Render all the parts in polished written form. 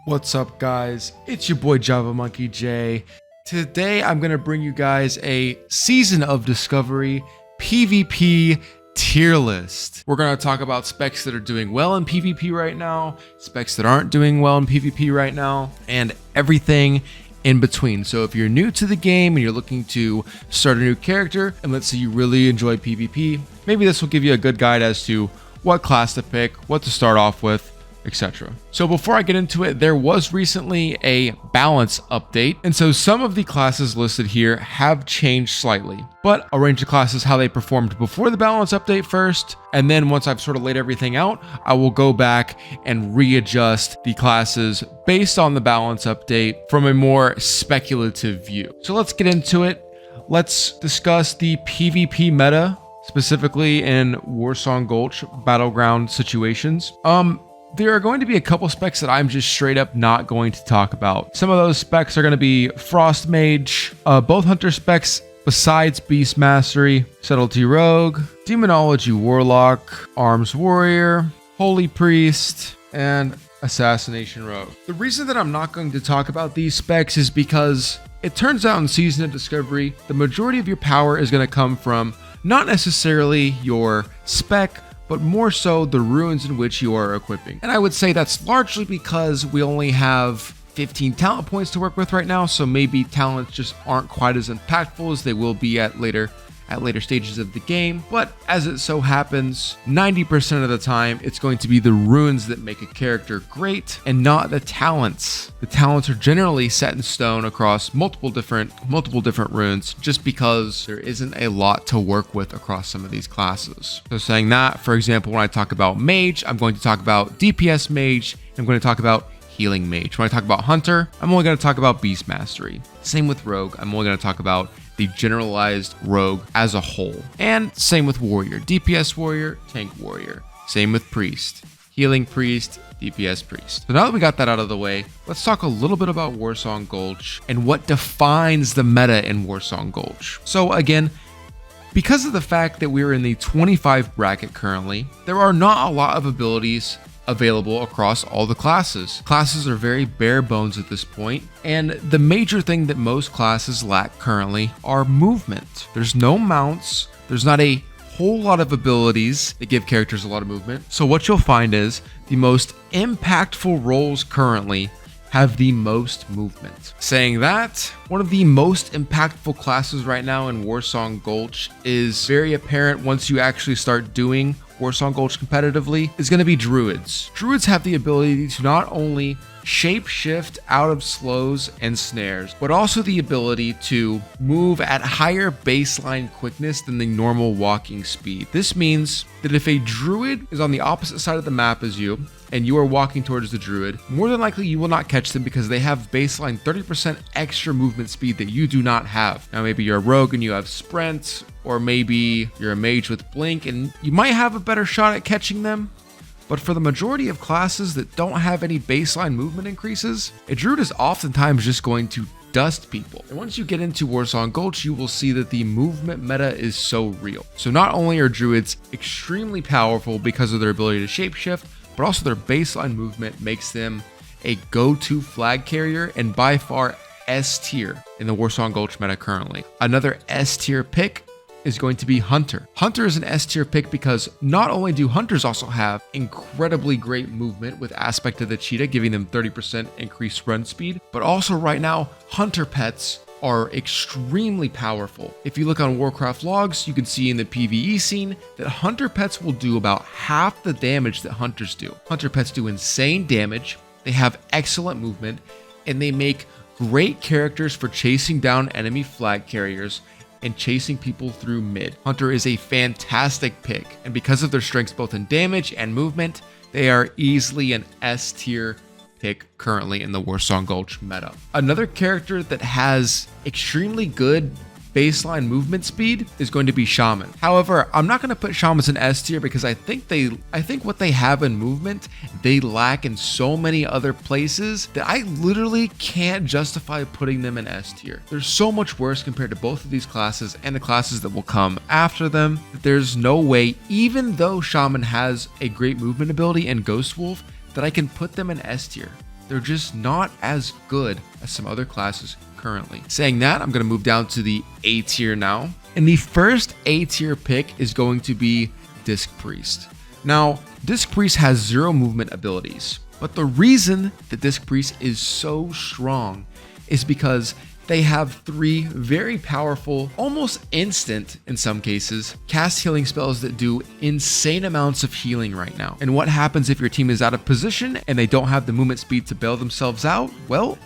What's up, guys? It's your boy Java Monkey J. Today I'm going to bring you guys a Season of Discovery PvP tier list. We're going to talk about specs that are doing well in PvP right now, specs that aren't doing well in PvP right now, and everything in between. So if you're new to the game and you're looking to start a new character, and let's say you really enjoy PvP, maybe this will give you a good guide as to what class to pick, what to start off with, etc. So before I get into it, there was recently a balance update, and so some of the classes listed here have changed slightly, but I'll range the classes how they performed before the balance update first, and then once I've sort of laid everything out, I will go back and readjust the classes based on the balance update from a more speculative view. So let's get into it. Let's discuss the PvP meta, specifically in Warsong Gulch battleground situations. There are going to be a couple specs that I'm just straight up not going to talk about. Some of those specs are going to be Frost Mage, both Hunter specs besides Beast Mastery, Subtlety Rogue, Demonology Warlock, Arms Warrior, Holy Priest, and Assassination Rogue. The reason that I'm not going to talk about these specs is because it turns out in Season of Discovery, the majority of your power is going to come from not necessarily your spec, but more so the runes in which you are equipping. And I would say that's largely because we only have 15 talent points to work with right now, so maybe talents just aren't quite as impactful as they will be at later stages of the game. But as it so happens, 90% of the time, it's going to be the runes that make a character great and not the talents. The talents are generally set in stone across multiple different runes, just because there isn't a lot to work with across some of these classes. So saying that, for example, when I talk about Mage, I'm going to talk about DPS Mage, I'm going to talk about Healing Mage. When I talk about Hunter, I'm only going to talk about Beast Mastery. Same with Rogue, I'm only going to talk about the generalized rogue as a whole. And same with warrior, DPS warrior, tank warrior. Same with priest, healing priest, DPS priest. So now that we got that out of the way, let's talk a little bit about Warsong Gulch and what defines the meta in Warsong Gulch. So again, because of the fact that we're in the 25 bracket currently, there are not a lot of abilities available across all the classes. Classes are very bare bones at this point, and the major thing that most classes lack currently are movement. There's no mounts, there's not a whole lot of abilities that give characters a lot of movement. So what you'll find is the most impactful roles currently have the most movement. Saying that, one of the most impactful classes right now in Warsong Gulch is very apparent once you actually start doing Warsong Gulch competitively, is going to be Druids. Druids have the ability to not only shape shift out of slows and snares, but also the ability to move at higher baseline quickness than the normal walking speed. This means that if a Druid is on the opposite side of the map as you, and you are walking towards the Druid, more than likely you will not catch them because they have baseline 30% extra movement speed that you do not have. Now maybe you're a rogue and you have sprint, or maybe you're a mage with blink and you might have a better shot at catching them. But for the majority of classes that don't have any baseline movement increases, a Druid is oftentimes just going to dust people. And once you get into Warsong Gulch, you will see that the movement meta is so real. So not only are Druids extremely powerful because of their ability to shapeshift, but also their baseline movement makes them a go-to flag carrier and by far S tier in the Warsong Gulch meta currently. Another S tier pick is going to be Hunter. Hunter is an S tier pick because not only do Hunters also have incredibly great movement with Aspect of the Cheetah, giving them 30% increased run speed, but also right now, Hunter pets are extremely powerful. If you look on Warcraft logs, you can see in the PvE scene that Hunter pets will do about half the damage that Hunters do. Hunter pets do insane damage, they have excellent movement, and they make great characters for chasing down enemy flag carriers and chasing people through mid. Hunter is a fantastic pick, and because of their strengths both in damage and movement, they are easily an S tier pick currently in the Warsong Gulch meta. Another character that has extremely good baseline movement speed is going to be Shaman. However, I'm not going to put Shamans in S tier because I think what they have in movement, they lack in so many other places that I literally can't justify putting them in S tier. They're so much worse compared to both of these classes and the classes that will come after them that there's no way, even though Shaman has a great movement ability and Ghost Wolf, that I can put them in S tier. They're just not as good as some other classes currently. Saying that, I'm going to move down to the A tier now. And the first A tier pick is going to be Disc Priest. Now, Disc Priest has 0 movement abilities, but the reason that Disc Priest is so strong is because they have 3 very powerful, almost instant in some cases, cast healing spells that do insane amounts of healing right now. And what happens if your team is out of position and they don't have the movement speed to bail themselves out? Well,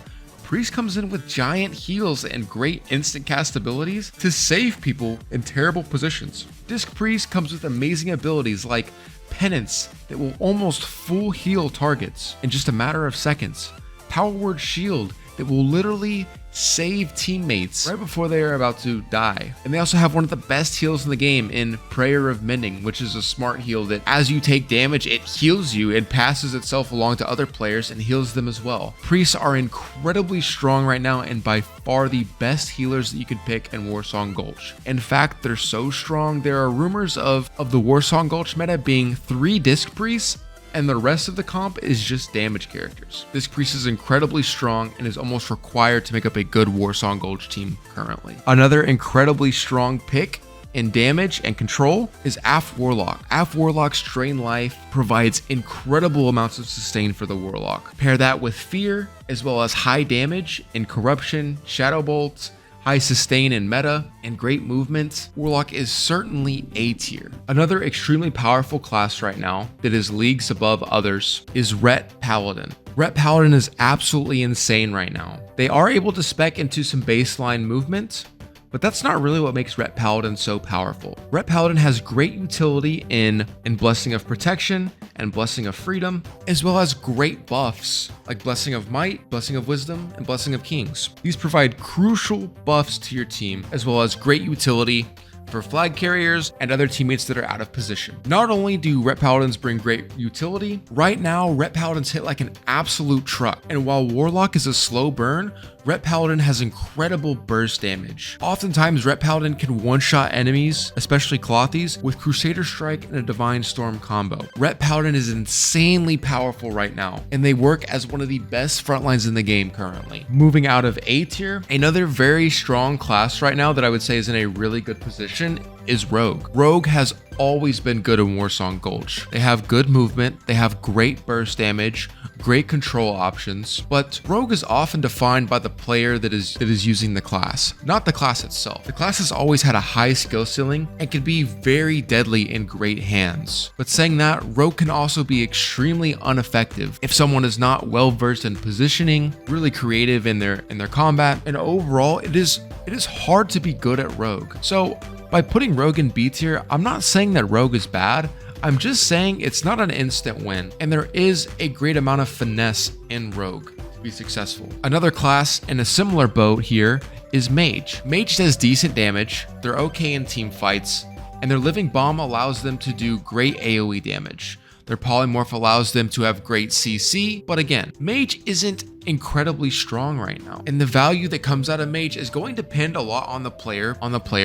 Priest comes in with giant heals and great instant cast abilities to save people in terrible positions. Disc Priest comes with amazing abilities like Penance that will almost full heal targets in just a matter of seconds. Power Word Shield that will literally save teammates right before they are about to die. And they also have one of the best heals in the game in Prayer of Mending, which is a smart heal that as you take damage, it heals you and passes itself along to other players and heals them as well. Priests are incredibly strong right now and by far the best healers that you could pick in Warsong Gulch. In fact, they're so strong, there are rumors of the Warsong Gulch meta being 3 Disc Priests and the rest of the comp is just damage characters. This priest is incredibly strong and is almost required to make up a good Warsong Gulch team currently. Another incredibly strong pick in damage and control is Af Warlock. Af Warlock's Drain Life provides incredible amounts of sustain for the Warlock. Pair that with Fear, as well as high damage in Corruption, Shadow Bolts, high sustain in meta, and great movement, Warlock is certainly A tier. Another extremely powerful class right now that is leagues above others is Ret Paladin. Ret Paladin is absolutely insane right now. They are able to spec into some baseline movement, but that's not really what makes Ret Paladin so powerful. Ret Paladin has great utility in Blessing of Protection and Blessing of Freedom, as well as great buffs like Blessing of Might, Blessing of Wisdom, and Blessing of Kings. These provide crucial buffs to your team, as well as great utility for flag carriers and other teammates that are out of position. Not only do Ret Paladins bring great utility, right now Ret Paladins hit like an absolute truck. And while Warlock is a slow burn, Ret Paladin has incredible burst damage. Oftentimes, Ret Paladin can one-shot enemies, especially Clothies, with Crusader Strike and a Divine Storm combo. Ret Paladin is insanely powerful right now, and they work as one of the best frontlines in the game currently. Moving out of A tier, another very strong class right now that I would say is in a really good position is Rogue. Rogue has always been good in Warsong Gulch. They have good movement, they have great burst damage, great control options, but Rogue is often defined by the player that is using the class, not the class itself. The class has always had a high skill ceiling and can be very deadly in great hands. But saying that, Rogue can also be extremely ineffective if someone is not well versed in positioning, really creative in their combat, and overall it is hard to be good at Rogue. So by putting Rogue in B tier, I'm not saying that Rogue is bad, I'm just saying it's not an instant win, and there is a great amount of finesse in Rogue to be successful. Another class in a similar boat here is Mage. Mage does decent damage, they're okay in team fights, and their Living Bomb allows them to do great AoE damage. Their Polymorph allows them to have great CC, but again, Mage isn't incredibly strong right now. And the value that comes out of Mage is going to depend a lot on the player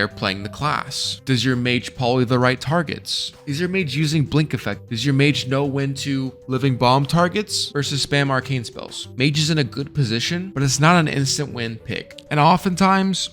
playing the class. Does your Mage poly the right targets? Is your Mage using Blink Effect? Does your Mage know when to Living Bomb targets versus spam arcane spells? Mage is in a good position, but it's not an instant win pick. And oftentimes,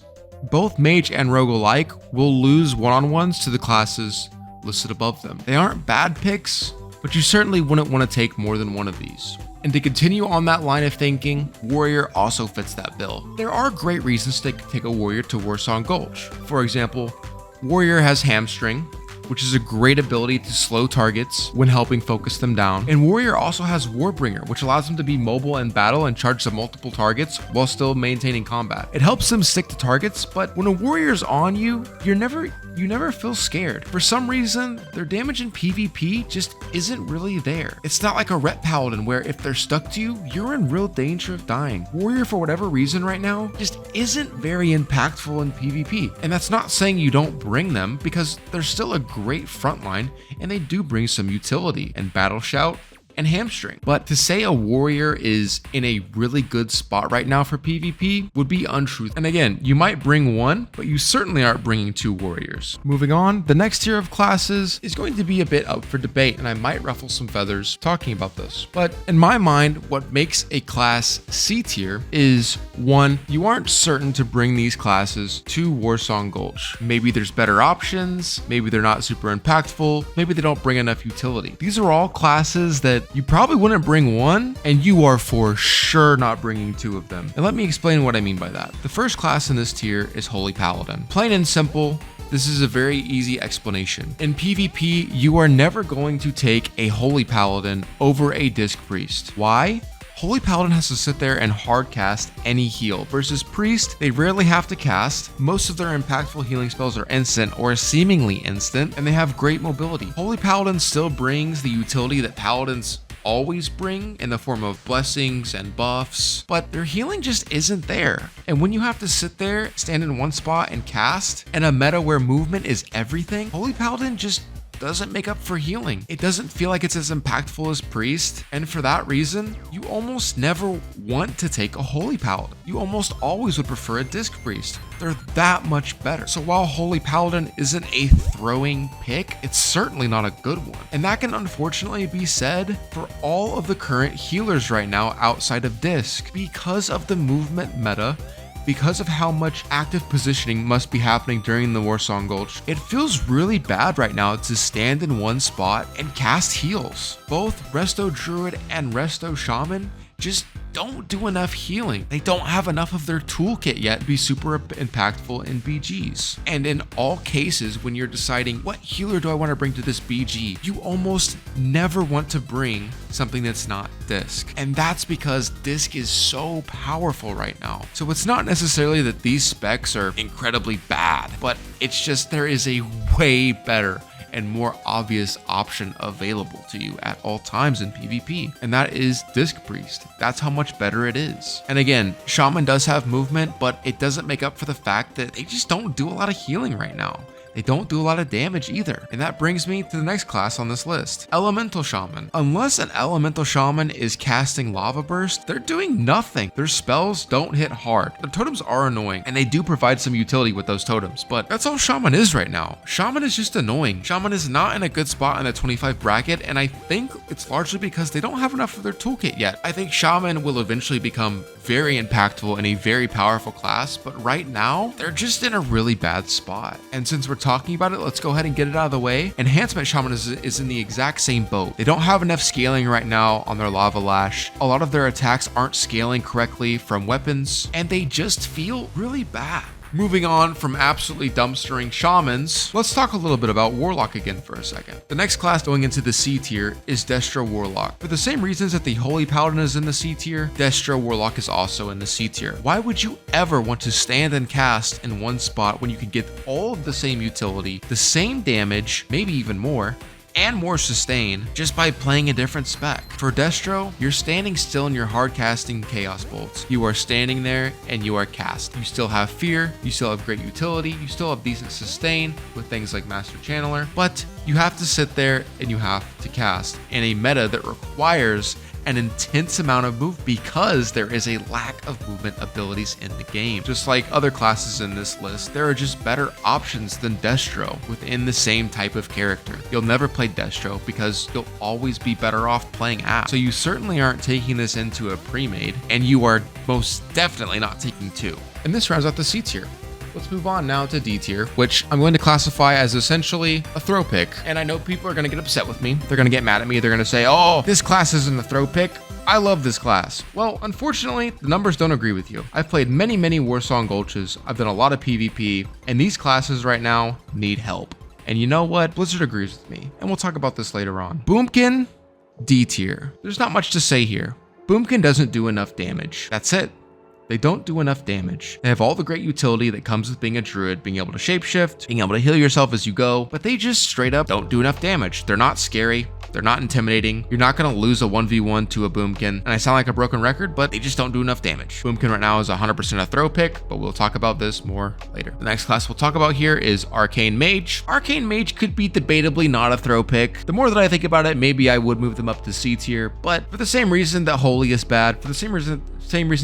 both Mage and Rogue alike will lose one-on-ones to the classes listed above them. They aren't bad picks, but you certainly wouldn't want to take more than one of these. And to continue on that line of thinking, Warrior also fits that bill. There are great reasons to take a Warrior to Warsong Gulch. For example, Warrior has Hamstring, which is a great ability to slow targets when helping focus them down. And Warrior also has Warbringer, which allows them to be mobile in battle and charge to multiple targets while still maintaining combat. It helps them stick to targets, but when a Warrior's on you, you never feel scared. For some reason, their damage in PvP just isn't really there. It's not like a Ret Paladin where if they're stuck to you, you're in real danger of dying. Warrior, for whatever reason right now, just isn't very impactful in PvP. And that's not saying you don't bring them, because they're still a great frontline and they do bring some utility. And Battle Shout and hamstring. But to say a warrior is in a really good spot right now for PvP would be untruthful. And again, you might bring one, but you certainly aren't bringing two warriors. Moving on, the next tier of classes is going to be a bit up for debate, and I might ruffle some feathers talking about this. But in my mind, what makes a class C tier is one, you aren't certain to bring these classes to Warsong Gulch. Maybe there's better options, maybe they're not super impactful, maybe they don't bring enough utility. These are all classes that you probably wouldn't bring one, and you are for sure not bringing two of them. And let me explain what I mean by that. The first class in this tier is Holy Paladin. Plain and simple, this is a very easy explanation. In PvP, you are never going to take a Holy Paladin over a Disc Priest. Why? Holy Paladin has to sit there and hard cast any heal, versus Priest, they rarely have to cast. Most of their impactful healing spells are instant or seemingly instant, and they have great mobility. Holy Paladin still brings the utility that Paladins always bring in the form of blessings and buffs, but their healing just isn't there. And when you have to sit there, stand in one spot and cast, in a meta where movement is everything, Holy Paladin just doesn't make up for healing. It doesn't feel like it's as impactful as Priest, and for that reason, you almost never want to take a Holy Paladin. You almost always would prefer a Disc Priest. They're that much better. So while Holy Paladin isn't a throwing pick, it's certainly not a good one. And that can unfortunately be said for all of the current healers right now outside of Disc. Because of the movement meta, because of how much active positioning must be happening during the Warsong Gulch, it feels really bad right now to stand in one spot and cast heals. Both Resto Druid and Resto Shaman just don't do enough healing. They don't have enough of their toolkit yet to be super impactful in BGs. And in all cases, when you're deciding what healer do I want to bring to this BG, you almost never want to bring something that's not Disc. And that's because Disc is so powerful right now. So it's not necessarily that these specs are incredibly bad, but it's just there is a way better and more obvious option available to you at all times in PvP, and that is Disc Priest. That's how much better it is. And again, Shaman does have movement, but it doesn't make up for the fact that they just don't do a lot of healing right now. They don't do a lot of damage either. And that brings me to the next class on this list, Elemental Shaman. Unless an Elemental Shaman is casting Lava Burst, they're doing nothing. Their spells don't hit hard. The totems are annoying, and they do provide some utility with those totems, but that's all Shaman is right now. Shaman is just annoying. Shaman is not in a good spot in the 25 bracket, and I think it's largely because they don't have enough of their toolkit yet. I think Shaman will eventually become very impactful and a very powerful class, but right now, they're just in a really bad spot. And since we're talking about it, let's go ahead and get it out of the way. Enhancement Shaman is in the exact same boat. They don't have enough scaling right now on their Lava Lash. A lot of their attacks aren't scaling correctly from weapons, and they just feel really bad. Moving on from absolutely dumpstering Shamans, let's talk a little bit about Warlock again for a second. The next class going into the C tier is Destro Warlock. For the same reasons that the Holy Paladin is in the C tier, Destro Warlock is also in the C tier. Why would you ever want to stand and cast in one spot when you can get all of the same utility, the same damage, maybe even more, and more sustain just by playing a different spec? For Destro, you're standing still in your hard casting Chaos Bolts. You are standing there and you are cast. You still have fear, you still have great utility, you still have decent sustain with things like Master Channeler, but you have to sit there and you have to cast in a meta that requires an intense amount of move because there is a lack of movement abilities in the game. Just like other classes in this list, there are just better options than Destro within the same type of character. You'll never play Destro because you'll always be better off playing App. So you certainly aren't taking this into a pre-made, and you are most definitely not taking two. And this rounds out the C tier. Let's move on now to D tier, which I'm going to classify as essentially a throw pick. And I know people are going to get upset with me. They're going to get mad at me. They're going to say, oh, this class isn't a throw pick. I love this class. Well, unfortunately, the numbers don't agree with you. I've played many Warsong Gulches. I've done a lot of PvP, and these classes right now need help. And you know what? Blizzard agrees with me, and we'll talk about this later on. Boomkin, D tier. There's not much to say here. Boomkin doesn't do enough damage. That's it. They don't do enough damage. They have all the great utility that comes with being a druid, being able to shapeshift, being able to heal yourself as you go, but they just straight up don't do enough damage. They're not scary. They're not intimidating. You're not going to lose a 1v1 to a Boomkin. And I sound like a broken record, but they just don't do enough damage. Boomkin right now is 100% a throw pick, but we'll talk about this more later. The next class we'll talk about here is Arcane Mage. Arcane Mage could be debatably not a throw pick. The more that I think about it, maybe I would move them up to C tier, but for the same reason that Holy is bad, for the same reason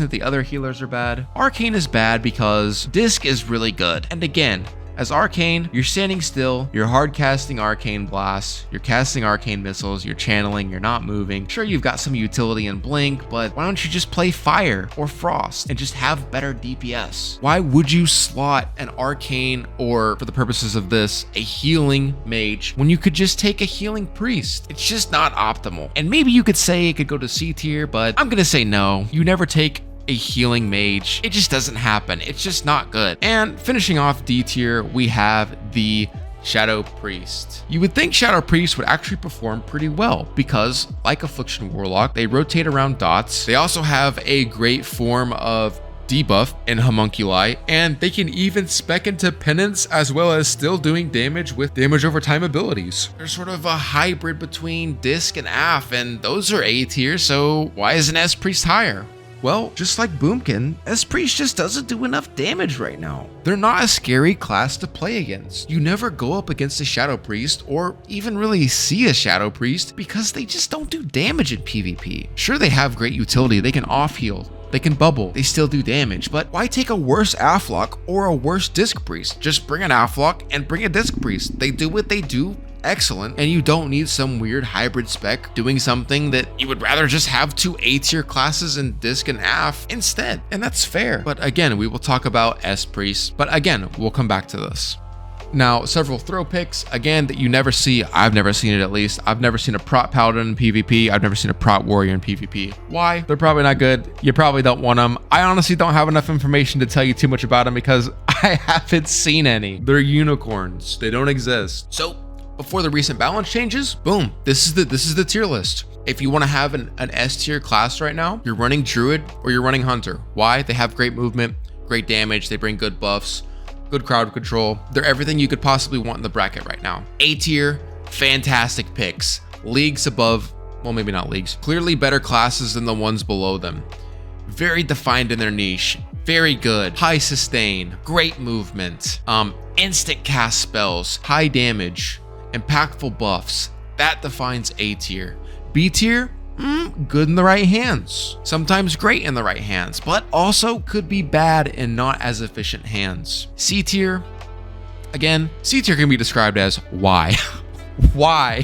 that the other healers are bad, Arcane is bad because Disc is really good. And again, as Arcane, you're standing still, you're hard casting Arcane Blasts, you're casting Arcane Missiles, you're channeling, you're not moving. Sure, you've got some utility in Blink, but why don't you just play Fire or Frost and just have better DPS? Why would you slot an Arcane, or for the purposes of this, a healing mage, when you could just take a healing priest? It's just not optimal. And maybe you could say it could go to C tier, but I'm gonna say no. You never take a healing mage. It just doesn't happen. It's just not good. And finishing off D tier, we have the Shadow Priest. You would think Shadow Priest would actually perform pretty well because, like Affliction Warlock, they rotate around dots. They also have a great form of debuff in Homunculi, and they can even spec into Penance as well as still doing damage with damage over time abilities. They're sort of a hybrid between Disc and AF, and those are A tier, so why isn't S Priest higher? Well, just like Boomkin, S-Priest just doesn't do enough damage right now. They're not a scary class to play against. You never go up against a Shadow Priest or even really see a Shadow Priest because they just don't do damage in PvP. Sure, they have great utility. They can off-heal. They can bubble, they still do damage, but why take a worse Afflock or a worse Disc Priest? Just bring an Afflock and bring a Disc Priest. They do what they do excellent, and you don't need some weird hybrid spec doing something that you would rather just have two A tier classes in Disc and AF instead, and that's fair. But again, we will talk about S Priest, but again, we'll come back to this. Now, several throw picks, again, that you never see. I've never seen it, at least. I've never seen a prot paladin in PvP. I've never seen a prot warrior in PvP. Why? They're probably not good. You probably don't want them. I honestly don't have enough information to tell you too much about them because I haven't seen any. They're unicorns. They don't exist. So before the recent balance changes, boom, this is the tier list. If you want to have an S tier class right now, you're running Druid or you're running Hunter. Why? They have great movement, great damage, they bring good buffs, good crowd control. They're everything you could possibly want in the bracket right now. A tier, fantastic picks. Leagues above, well, maybe not leagues, clearly better classes than the ones below them. Very defined in their niche, very good, high sustain, great movement, instant cast spells, high damage, impactful buffs. That defines A tier. B tier, good in the right hands. Sometimes great in the right hands, but also could be bad in not as efficient hands. C tier, again, C tier can be described as why. Why?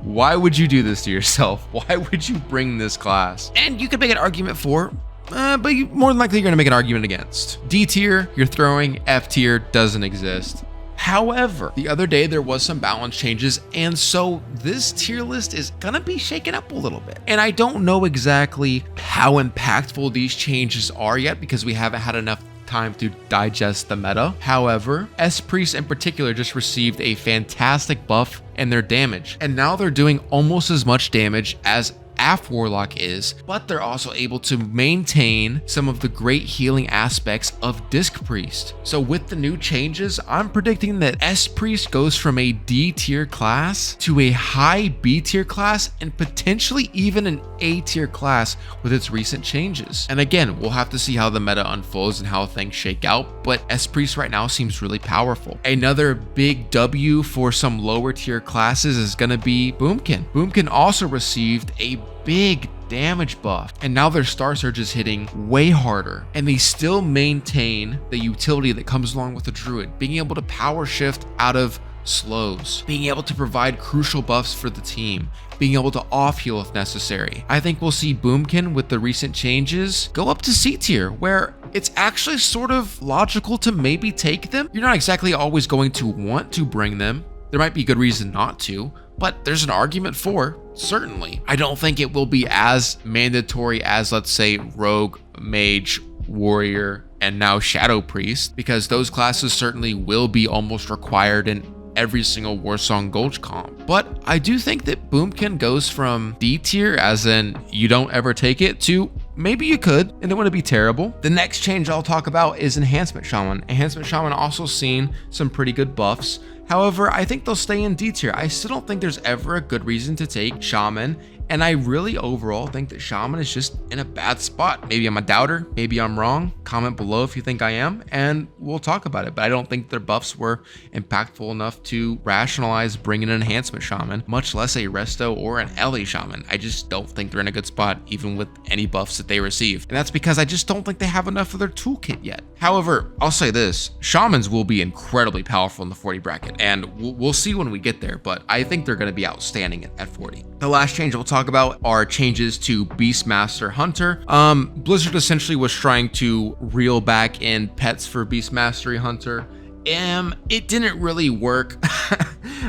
Why would you do this to yourself? Why would you bring this class? And you could make an argument for, but more than likely you're gonna make an argument against. D tier, you're throwing. F tier doesn't exist. However, the other day there was some balance changes, and so this tier list is gonna be shaken up a little bit. And I don't know exactly how impactful these changes are yet because we haven't had enough time to digest the meta. However, S Priest in particular just received a fantastic buff in their damage, and now they're doing almost as much damage as AF Warlock is, but they're also able to maintain some of the great healing aspects of Disc Priest. So with the new changes, I'm predicting that S Priest goes from a D tier class to a high B tier class and potentially even an A tier class with its recent changes. And again, we'll have to see how the meta unfolds and how things shake out, but S Priest right now seems really powerful. Another big W for some lower tier classes is gonna be Boomkin. Boomkin also received a big damage buff, and now their Star Surge is hitting way harder, and they still maintain the utility that comes along with the Druid, being able to power shift out of slows, being able to provide crucial buffs for the team, being able to off heal if necessary. I think we'll see Boomkin with the recent changes go up to C tier, where it's actually sort of logical to maybe take them. You're not exactly always going to want to bring them. There might be good reason not to, but there's an argument for, certainly. I don't think it will be as mandatory as, let's say, Rogue, Mage, Warrior, and now Shadow Priest, because those classes certainly will be almost required in every single Warsong Gulch comp. But I do think that Boomkin goes from D tier, as in you don't ever take it, to maybe you could, and it wouldn't be terrible. The next change I'll talk about is Enhancement Shaman. Enhancement Shaman also seen some pretty good buffs. However, I think they'll stay in D tier. I still don't think there's ever a good reason to take Shaman, and I really overall think that Shaman is just in a bad spot. Maybe I'm a doubter, maybe I'm wrong. Comment below if you think I am, and we'll talk about it. But I don't think their buffs were impactful enough to rationalize bringing an Enhancement Shaman, much less a Resto or an LA Shaman. I just don't think they're in a good spot, even with any buffs that they receive. And that's because I just don't think they have enough of their toolkit yet. However, I'll say this, Shamans will be incredibly powerful in the 40 bracket, and we'll see when we get there, but I think they're going to be outstanding at 40. The last change we'll talk about are changes to Beastmaster Hunter. Blizzard essentially was trying to reel back in pets for Beast Mastery Hunter. It didn't really work.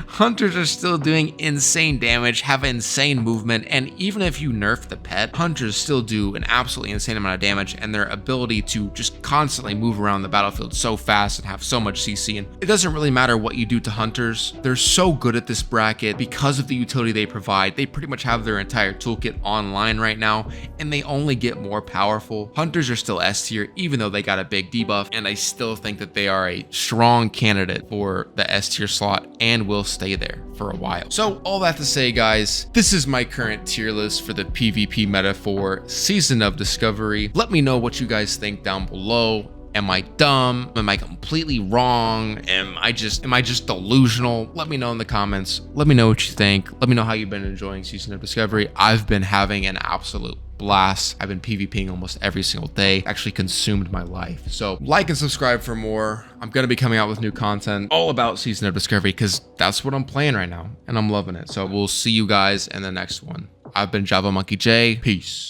Hunters are still doing insane damage, have insane movement, and even if you nerf the pet, hunters still do an absolutely insane amount of damage, and their ability to just constantly move around the battlefield so fast and have so much CC, and it doesn't really matter what you do to hunters. They're so good at this bracket because of the utility they provide. They pretty much have their entire toolkit online right now, and they only get more powerful. Hunters are still S tier, even though they got a big debuff, and I still think that they are a strong candidate for the S tier slot and will stay there for a while. So all that to say, guys, this is my current tier list for the PvP meta for Season of Discovery. Let me know what you guys think down below. Am I dumb? Am I completely wrong? Am I just delusional? Let me know in the comments. Let me know what you think. Let me know how you've been enjoying Season of Discovery. I've been having an absolute blast. I've been PvPing almost every single day. Actually consumed my life. So like and subscribe for more. I'm going to be coming out with new content all about Season of Discovery because that's what I'm playing right now and I'm loving it. So we'll see you guys in the next one. I've been Java Monkey J. Peace.